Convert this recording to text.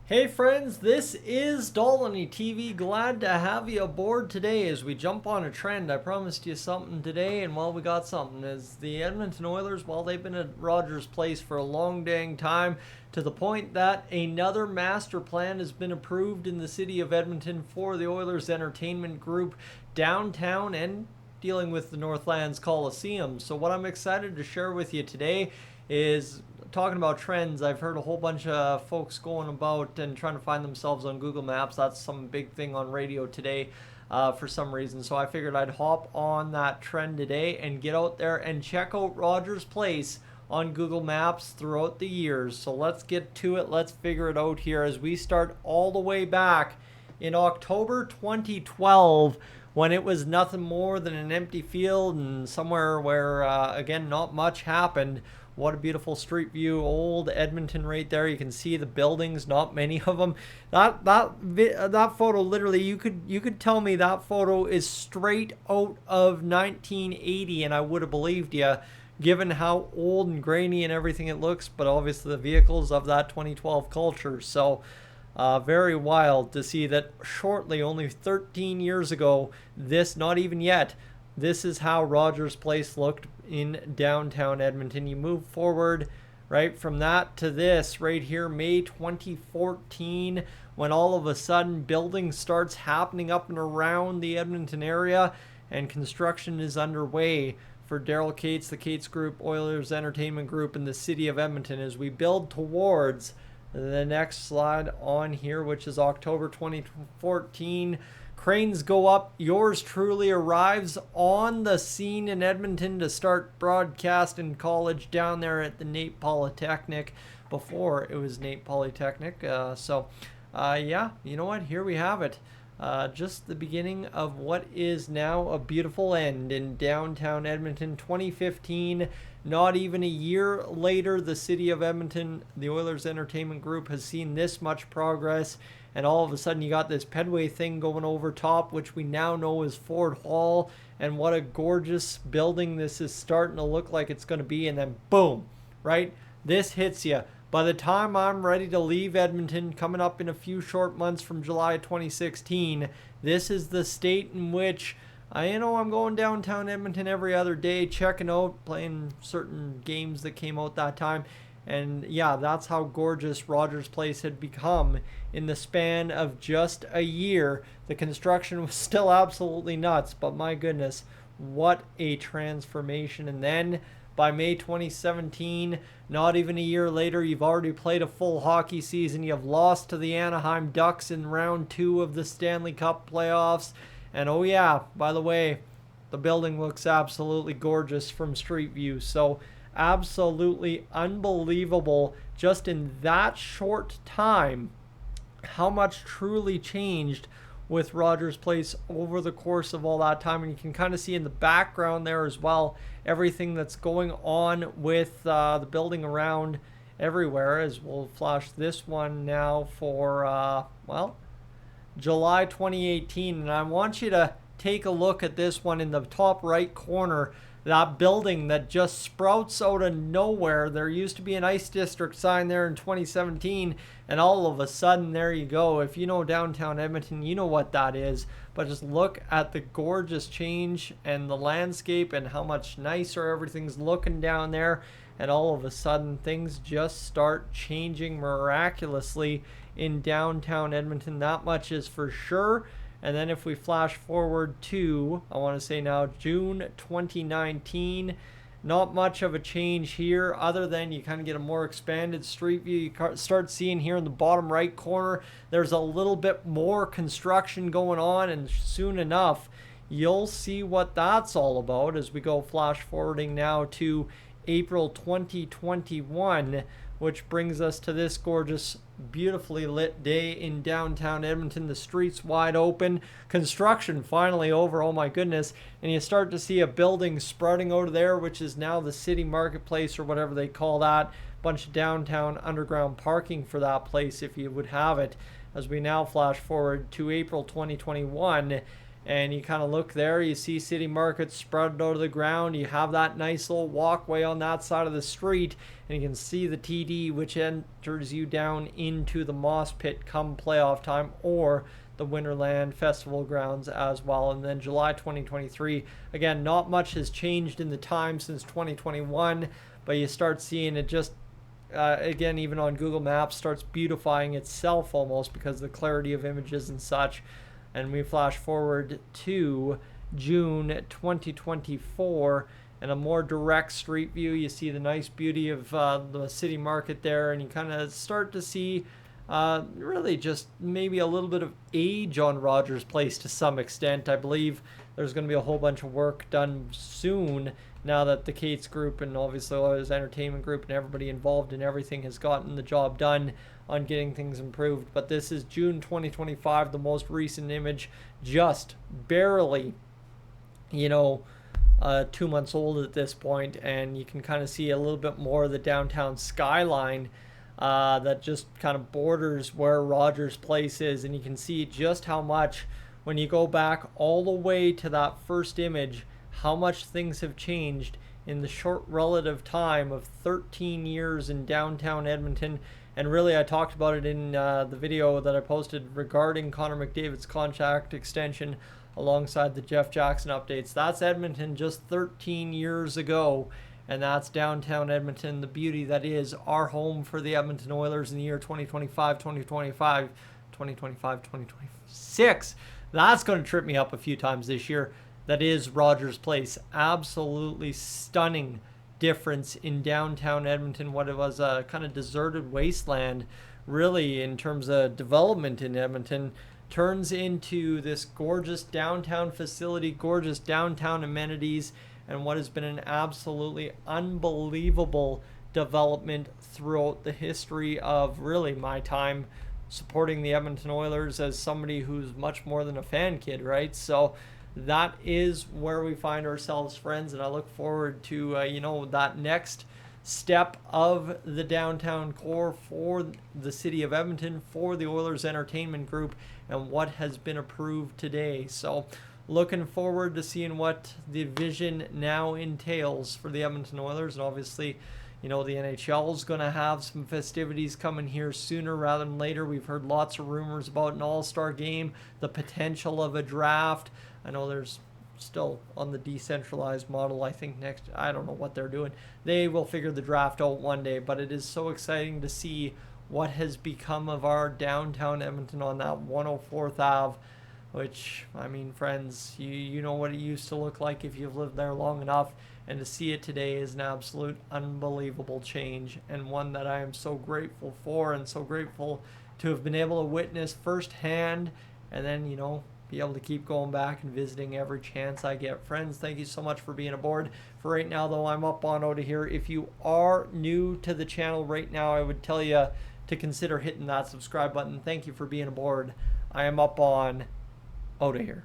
Hey friends, this is Dolany TV. Glad to have you aboard today as we jump on a trend. I promised you something today, and well, we got something. As the Edmonton Oilers, well, they've been at Rogers Place for a long dang time, to the point that another master plan has been approved in the city of Edmonton for the Oilers Entertainment Group downtown and dealing with the Northlands Coliseum. So what I'm excited to share with you today is talking about trends. I've heard a whole bunch of folks going about and trying to find themselves on Google Maps. That's some big thing on radio today for some reason. So I figured I'd hop on that trend today and get out there and check out Rogers Place on Google Maps throughout the years. So let's get to it. Let's figure it out here as we start all the way back in October 2012, when it was nothing more than an empty field and somewhere where, again, not much happened. What a beautiful street view, old Edmonton right there. You can see the buildings, not many of them. That photo, literally, you could tell me that photo is straight out of 1980, and I would have believed you, given how old and grainy and everything it looks. But obviously, the vehicles of that 2012 culture. So, very wild to see that shortly, only 13 years ago, not even yet, this is how Rogers Place looked in downtown Edmonton. You move forward right from that to this right here, May 2014, when all of a sudden building starts happening up and around the Edmonton area and construction is underway for Daryl Cates, the Cates Group, Oilers Entertainment Group in the city of Edmonton, as we build towards the next slide on here, which is October 2014. Cranes go up. Yours truly arrives on the scene in Edmonton to start broadcasting college down there at the Nate Polytechnic, before it was Nate Polytechnic. Yeah, you know what? Here we have it. Just the beginning of what is now a beautiful end in downtown Edmonton. 2015, not even a year later, the city of Edmonton, the Oilers Entertainment Group, has seen this much progress. And all of a sudden you got this pedway thing going over top, which we now know is Ford Hall. And what a gorgeous building this is starting to look like it's going to be. And then boom, right? This hits you. By the time I'm ready to leave Edmonton, coming up in a few short months from July 2016, this is the state in which I'm going downtown Edmonton every other day, checking out, playing certain games that came out that time. And yeah, that's how gorgeous Rogers Place had become in the span of just a year. The construction was still absolutely nuts, but my goodness, what a transformation. And then by May 2017, not even a year later, you've already played a full hockey season. You've lost to the Anaheim Ducks in round 2 of the Stanley Cup playoffs. And oh yeah, by the way, the building looks absolutely gorgeous from street view. So absolutely unbelievable, just in that short time, how much truly changed with Rogers Place over the course of all that time. And you can kind of see in the background there as well, everything that's going on with the building around everywhere, as we'll flash this one now for, July 2018. And I want you to take a look at this one in the top right corner. That building that just sprouts out of nowhere. There used to be an ice district sign there in 2017, and all of a sudden, there you go. If you know downtown Edmonton, you know what that is. But just look at the gorgeous change and the landscape and how much nicer everything's looking down there. And all of a sudden, things just start changing miraculously in downtown Edmonton. That much is for sure. And then if we flash forward to, I want to say now, June 2019, not much of a change here, other than you kind of get a more expanded street view. You start seeing here in the bottom right corner, there's a little bit more construction going on, and soon enough, you'll see what that's all about as we go flash forwarding now to April 2021, which brings us to this gorgeous, beautifully lit day in downtown Edmonton. The streets wide open, construction finally over, oh my goodness, and you start to see a building sprouting out of there, which is now the city marketplace, or whatever they call that. Bunch of downtown underground parking for that place if you would have it. As we now flash forward to April 2021, And you kind of look there, you see City Market spread out of the ground. You have that nice little walkway on that side of the street, and you can see the TD, which enters you down into the Moss Pit come playoff time, or the Winterland Festival grounds as well. And then July 2023, again, not much has changed in the time since 2021, but you start seeing it just again, even on Google Maps, starts beautifying itself almost because of the clarity of images and such. And we flash forward to June 2024, and a more direct street view. You see the nice beauty of the City Market there, and you kind of start to see really just maybe a little bit of age on Rogers Place to some extent. I believe there's going to be a whole bunch of work done soon now that the Cates Group and obviously Oilers Entertainment Group and everybody involved in everything has gotten the job done on getting things improved. But this is June 2025, the most recent image, just barely, 2 months old at this point, and you can kind of see a little bit more of the downtown skyline that just kind of borders where Rogers Place is, and you can see just how much, when you go back all the way to that first image, how much things have changed in the short relative time of 13 years in downtown Edmonton. And really, I talked about it in the video that I posted regarding Connor McDavid's contract extension alongside the Jeff Jackson updates. That's Edmonton just 13 years ago, and that's downtown Edmonton, the beauty that is our home for the Edmonton Oilers in the year 2025, 2026. That's going to trip me up a few times this year. That is Rogers Place. Absolutely stunning difference in downtown Edmonton. What it was a kind of deserted wasteland, really, in terms of development in Edmonton, turns into this gorgeous downtown facility, gorgeous downtown amenities, and what has been an absolutely unbelievable development throughout the history of really my time supporting the Edmonton Oilers as somebody who's much more than a fan kid, right? So that is where we find ourselves, friends, and I look forward to that next step of the downtown core for the city of Edmonton, for the Oilers Entertainment Group, and what has been approved today. So looking forward to seeing what the vision now entails for the Edmonton Oilers. And obviously, the NHL is going to have some festivities coming here sooner rather than later. We've heard lots of rumors about an all-star game, the potential of a draft. I know there's still on the decentralized model. I think I don't know what they're doing. They will figure the draft out one day, but it is so exciting to see what has become of our downtown Edmonton on that 104th Ave, which, I mean, friends, you know what it used to look like if you've lived there long enough, and to see it today is an absolute unbelievable change, and one that I am so grateful for, and so grateful to have been able to witness firsthand, and then, be able to keep going back and visiting every chance I get. Friends, thank you so much for being aboard. For right now, though, I'm up on out of here. If you are new to the channel right now, I would tell you to consider hitting that subscribe button. Thank you for being aboard. I am up on out of here.